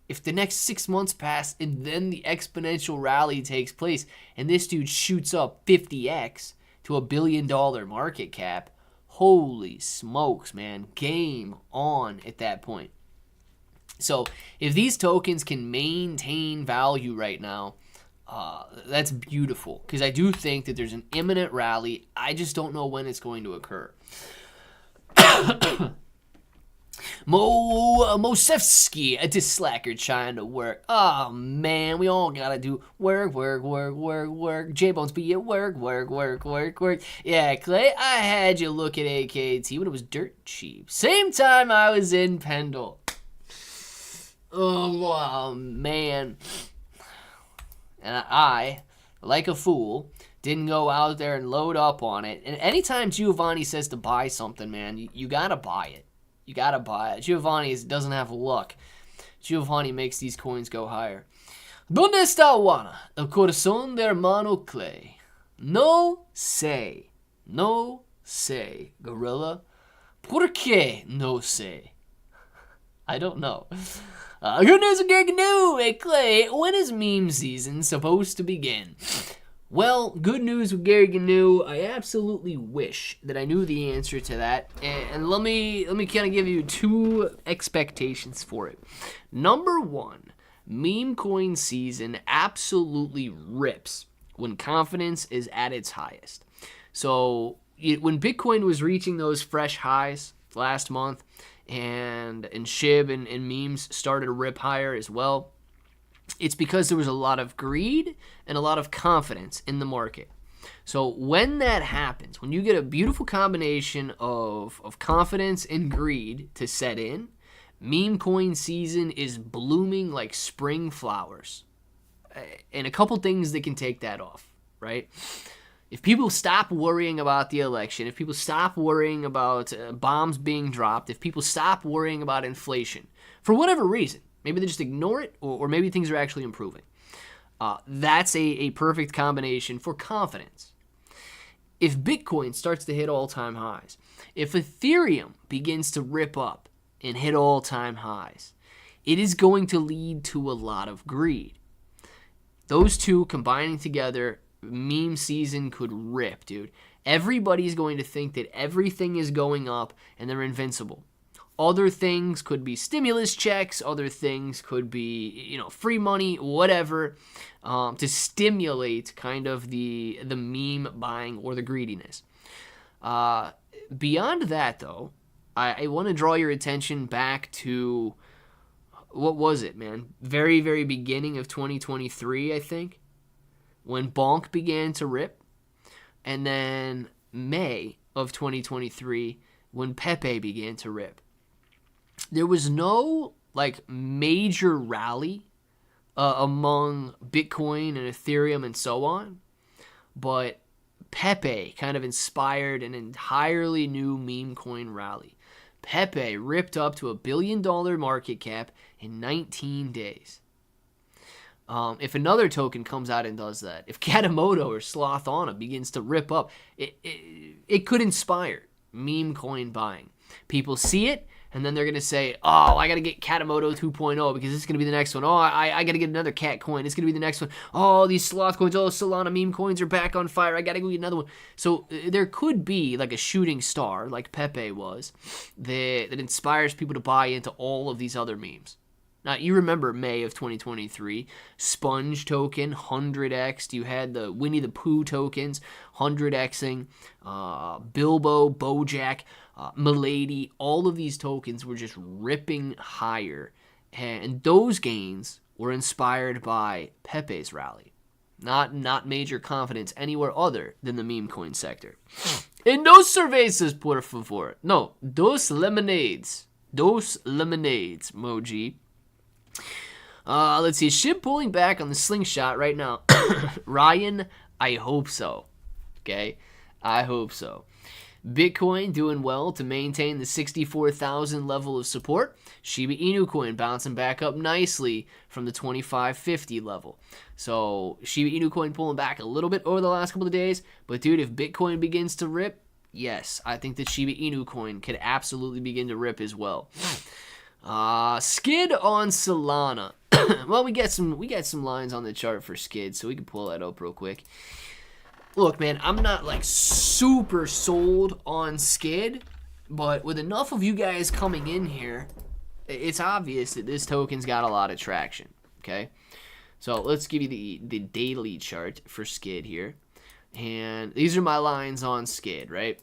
If the next 6 months pass and then the exponential rally takes place and this dude shoots up 50x to $1 billion market cap, holy smokes, man. Game on at that point. So if these tokens can maintain value right now, that's beautiful, because I do think that there's an imminent rally. I just don't know when it's going to occur. Mosevsky, a slacker trying to work. Oh, man, we all gotta do work. J-Bones be at work. Yeah, Clay, I had you look at AKT when it was dirt cheap. Same time I was in Pendle. Oh, man. And I, like a fool, didn't go out there and load up on it. And anytime Giovanni says to buy something, man, you gotta buy it. You gotta buy it. Giovanni doesn't have luck. Giovanni makes these coins go higher. ¿Dónde está Juana? El corazón de hermano Clay. No sé. No sé, Gorilla. ¿Por qué no sé? I don't know. Good news with Gary Gnu. Hey, Clay, when is meme season supposed to begin? Well, good news with Gary Gnu. I absolutely wish that I knew the answer to that. And let me kind of give you two expectations for it. Number one, meme coin season absolutely rips when confidence is at its highest. So when Bitcoin was reaching those fresh highs last month, and SHIB and memes started to rip higher as well, it's because there was a lot of greed and a lot of confidence in the market. So when that happens, when you get a beautiful combination of confidence and greed to set in, meme coin season is blooming like spring flowers. And a couple things that can take that off, right? If people stop worrying about the election, if people stop worrying about bombs being dropped, if people stop worrying about inflation, for whatever reason, maybe they just ignore it, or maybe things are actually improving, that's a perfect combination for confidence. If Bitcoin starts to hit all-time highs, if Ethereum begins to rip up and hit all-time highs, it is going to lead to a lot of greed. Those two combining together, meme season could rip, dude. Everybody's going to think that everything is going up and they're invincible. Other things could be stimulus checks. Other things could be, free money, whatever, to stimulate kind of the meme buying or the greediness. Beyond that, though, I want to draw your attention back to, what was it, man? Very, very beginning of 2023, I think, when Bonk began to rip, and then May of 2023 when Pepe began to rip. There was no major rally among Bitcoin and Ethereum and so on, but Pepe kind of inspired an entirely new meme coin rally. Pepe ripped up to $1 billion market cap in 19 days. If another token comes out and does that, if Camoto or Slothana begins to rip up, it could inspire meme coin buying. People see it, and then they're going to say, oh, I got to get Camoto 2.0 because this is going to be the next one. Oh, I got to get another cat coin. It's going to be the next one. Oh, these sloth coins, Solana meme coins are back on fire. I got to go get another one. So there could be like a shooting star, like Pepe was, that inspires people to buy into all of these other memes. Now, you remember May of 2023, Sponge token, 100x. You had the Winnie the Pooh tokens, 100xing. Bilbo, Bojack, Milady, all of these tokens were just ripping higher. And those gains were inspired by Pepe's rally. Not major confidence anywhere other than the meme coin sector. En dos cervezas, por favor. No, dos lemonades. Dos lemonades, Moji. Let's see. SHIB pulling back on the slingshot right now. Ryan, I hope so. Okay? I hope so. Bitcoin doing well to maintain the 64,000 level of support. Shiba Inu Coin bouncing back up nicely from the 2550 level. So Shiba Inu Coin pulling back a little bit over the last couple of days. But dude, if Bitcoin begins to rip, yes, I think that Shiba Inu Coin could absolutely begin to rip as well. Skid on Solana. Well, we got some lines on the chart for Skid, so we can pull that up real quick. Look, man, I'm not like super sold on Skid, but with enough of you guys coming in here, it's obvious that this token's got a lot of traction, okay? So let's give you the daily chart for Skid here. And these are my lines on Skid, right?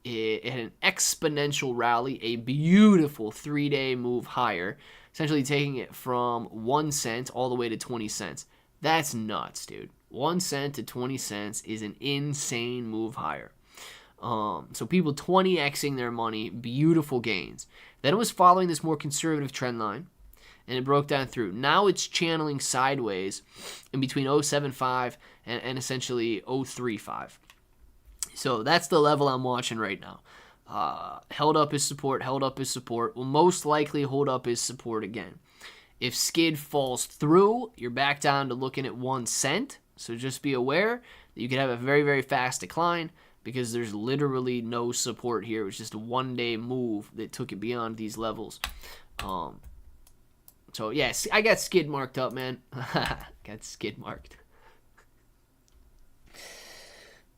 It had an exponential rally, a beautiful 3-day move higher, essentially taking it from 1 cent all the way to 20 cents. That's nuts, dude. 1 cent to 20 cents is an insane move higher. So people 20xing their money, beautiful gains. Then it was following this more conservative trend line, and it broke down through. Now it's channeling sideways in between 0.75 and essentially 0.35. So that's the level I'm watching right now. Held up his support, will most likely hold up his support again. If Skid falls through, you're back down to looking at 1 cent. So just be aware that you could have a very, very fast decline because there's literally no support here. It was just a 1-day move that took it beyond these levels. So, yes, I got Skid marked up, man. Got Skid marked.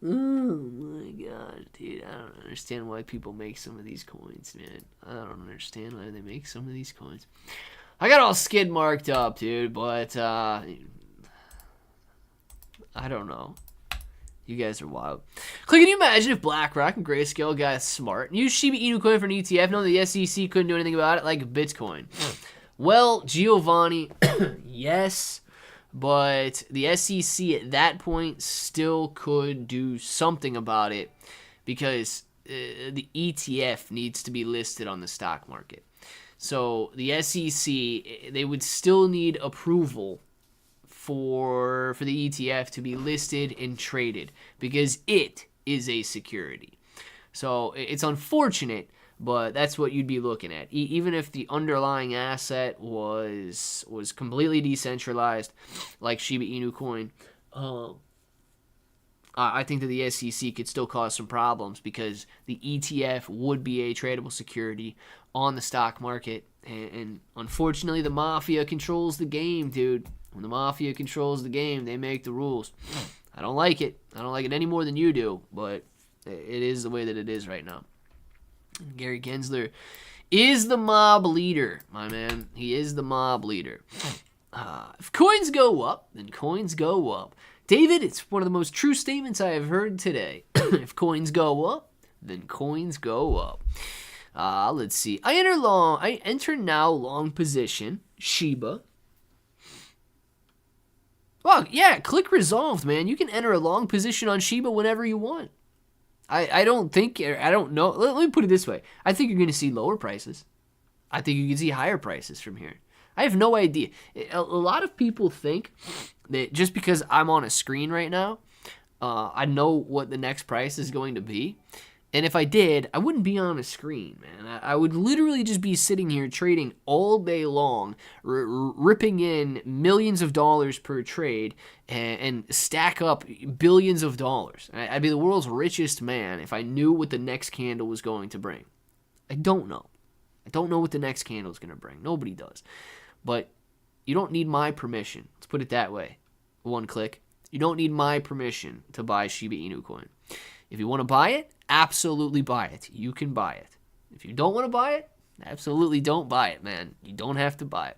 Oh, my God, dude. I don't understand why people make some of these coins, man. I don't understand why they make some of these coins. I got all Skid marked up, dude, but I don't know. You guys are wild. Click, can you imagine if BlackRock and Grayscale got smart and used Shiba Inu Coin for an ETF, knowing the SEC couldn't do anything about it, like Bitcoin? Well, Giovanni, yes, but the SEC at that point still could do something about it because the ETF needs to be listed on the stock market. So the SEC, they would still need approval for the ETF to be listed and traded because it is a security. So it's unfortunate, but that's what you'd be looking at. Even if the underlying asset was completely decentralized, like Shiba Inu Coin, I think that the SEC could still cause some problems because the ETF would be a tradable security on the stock market. And unfortunately, the mafia controls the game, dude. When the mafia controls the game, they make the rules. I don't like it. I don't like it any more than you do, but it is the way that it is right now. Gary Gensler is the mob leader, my man. He is the mob leader. If coins go up, then coins go up. David, it's one of the most true statements I have heard today. If coins go up, then coins go up. Let's see. I enter now long position, Shiba. Well, yeah, click resolved, man. You can enter a long position on Shiba whenever you want. I don't know. Let me put it this way. I think you're going to see lower prices. I think you can see higher prices from here. I have no idea. A lot of people think that just because I'm on a screen right now, I know what the next price is going to be. And if I did, I wouldn't be on a screen, man. I would literally just be sitting here trading all day long, ripping in millions of dollars per trade and stack up billions of dollars. I'd be the world's richest man if I knew what the next candle was going to bring. I don't know. I don't know what the next candle is going to bring. Nobody does. But you don't need my permission. Let's put it that way. One click. You don't need my permission to buy Shiba Inu Coin. If you want to buy it, absolutely buy it. You can buy it. If you don't want to buy it, absolutely don't buy it, man. You don't have to buy it.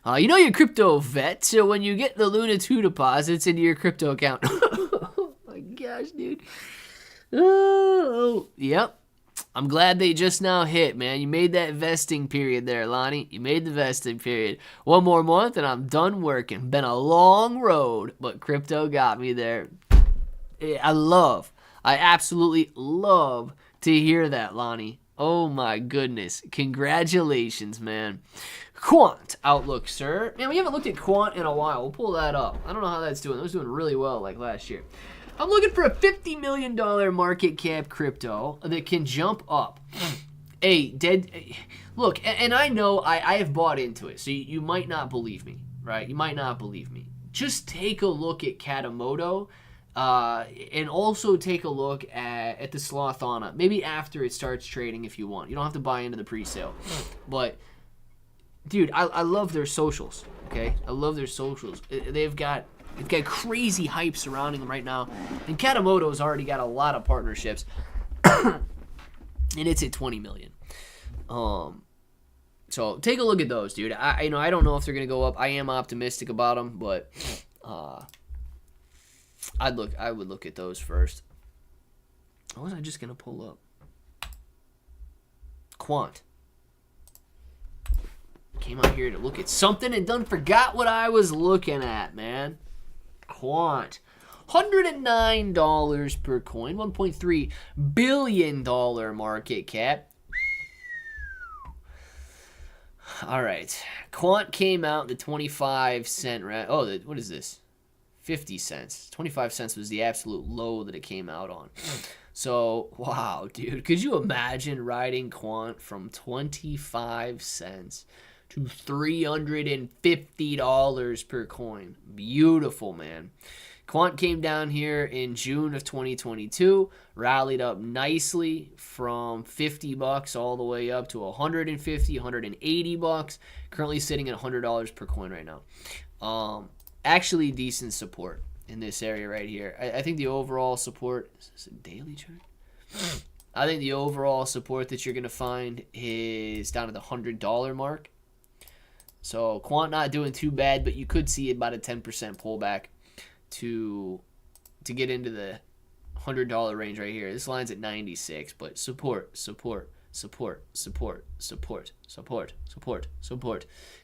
You know your crypto vet, so when you get the Luna 2 deposits into your crypto account. Oh my gosh, dude. Oh, yep. I'm glad they just now hit, man. You made that vesting period there, Lonnie. You made the vesting period. One more month and I'm done working. Been a long road, but crypto got me there. I absolutely love to hear that, Lonnie. Oh my goodness. Congratulations, man. Quant outlook, sir. Man, we haven't looked at Quant in a while. We'll pull that up. I don't know how that's doing. It was doing really well like last year. I'm looking for a $50 million market cap crypto that can jump up. Look, and I know I have bought into it, so you might not believe me, right? You might not believe me. Just take a look at Camoto, and also take a look at the Slothana. Maybe after it starts trading if you want. You don't have to buy into the pre-sale. But, dude, I love their socials, okay? I love their socials. They've got crazy hype surrounding them right now. And Camoto's already got a lot of partnerships. And it's at 20 million. So take a look at those, dude. I don't know if they're gonna go up. I am optimistic about them, but I would look at those first. What was I just gonna pull up? Quant. Came out here to look at something and done forgot what I was looking at, man. Quant. $109 per coin, $1.3 billion market cap. All right. Quant came out the 25-cent what is this? 50 cents. 25 cents was the absolute low that it came out on. So, wow, dude. Could you imagine riding Quant from 25 cents to $350 per coin? Beautiful, man. Quant came down here in June of 2022, rallied up nicely from $50 all the way up to $150, $180. Currently sitting at $100 per coin right now. Actually decent support in this area right here. I think the overall support, is this a daily chart? I think the overall support that you're going to find is down at the $100 mark. So Quant not doing too bad, but you could see about a 10% pullback to get into the $100 range right here. This line's at 96, but support,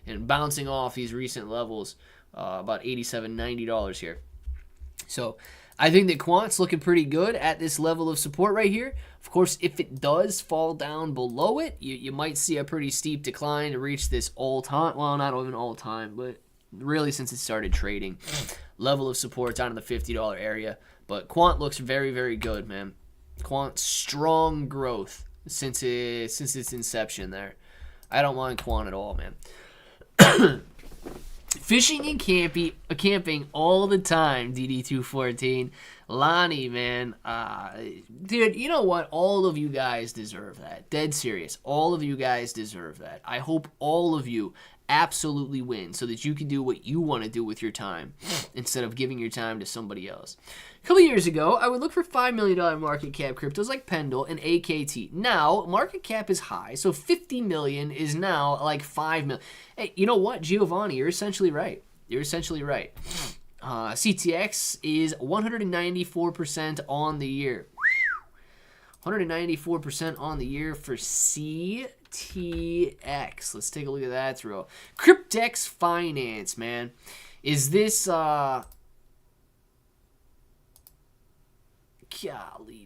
and bouncing off these recent levels, about $87, $90 here. So I think that Quant's looking pretty good at this level of support right here. Of course, if it does fall down below it, you might see a pretty steep decline to reach this all-time, well, not even all-time, but really since it started trading, level of support down in the $50 area. But Quant looks very, very good, man. Quant, strong growth since its inception there. I don't mind Quant at all, man. Fishing and camping all the time, DD214. Lonnie, man. Dude, you know what? All of you guys deserve that. Dead serious. All of you guys deserve that. I hope all of you absolutely win so that you can do what you want to do with your time instead of giving your time to somebody else. A couple years ago, I would look for $5 million market cap cryptos like Pendle and AKT. Now, market cap is high, so 50 million is now like 5 million. Hey, you know what, Giovanni, you're essentially right. You're essentially right. CTX is 194% on the year. 194% on the year for CTX. Let's take a look at that throw. Cryptex Finance, man. Is this golly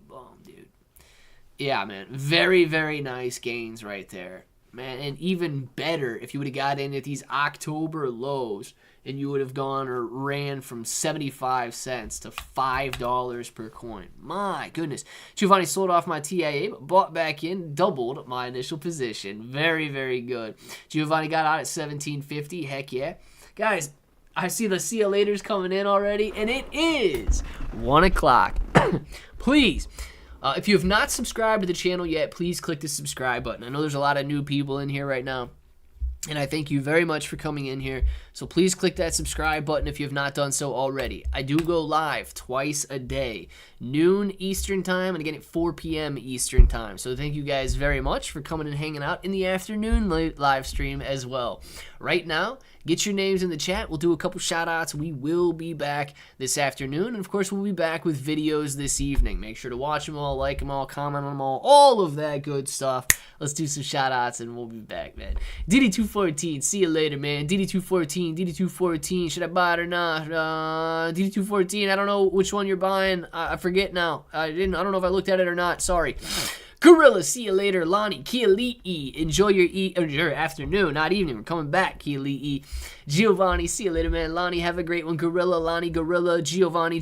bum, dude. Yeah, man. Very, very nice gains right there. Man, and even better if you would have got in at these October lows and you would have gone or ran from 75 cents to $5 per coin. My goodness. Giovanni sold off my TIA, but bought back in, doubled my initial position. Very, very good. Giovanni got out at $17.50. Heck yeah. Guys, I see the see you laters coming in already, and it is 1 o'clock. Please, if you have not subscribed to the channel yet, please click the subscribe button. I know there's a lot of new people in here right now, and I thank you very much for coming in here. So please click that subscribe button if you have not done so already. I do go live twice a day, noon Eastern time and again at 4 p.m. Eastern time. So thank you guys very much for coming and hanging out in the afternoon live stream as well. right now, get your names in the chat. We'll do a couple shout outs. We will be back this afternoon. And of course, we'll be back with videos this evening. Make sure to watch them all, like them all, comment on them all of that good stuff. Let's do some shout outs and we'll be back, man. DD214, see you later, man. DD214, should I buy it or not? DD214, I don't know which one you're buying. I forget now. I don't know if I looked at it or not. Sorry. Gorilla, see you later. Lonnie, Kiali'i, enjoy your afternoon, not evening. We're coming back, Kiali'i. Giovanni, see you later, man. Lonnie, have a great one. Gorilla, Lonnie, Gorilla, Giovanni,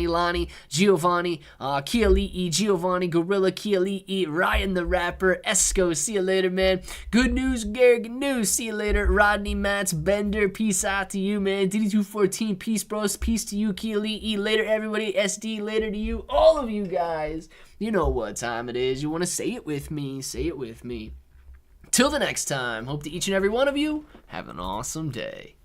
Lonnie, Giovanni, Kiali'i, Giovanni, Gorilla, Kiali'i, Ryan the Rapper, Esco, see you later, man. Good news, Garrigan News, see you later. Rodney, Mats, Bender, peace out to you, man. DD214, peace, bros, peace to you, Kiali'i. Later, everybody. SD, later to you. All of you guys. You know what time it is. You want to say it with me. Say it with me. Till the next time, hope that each and every one of you have an awesome day.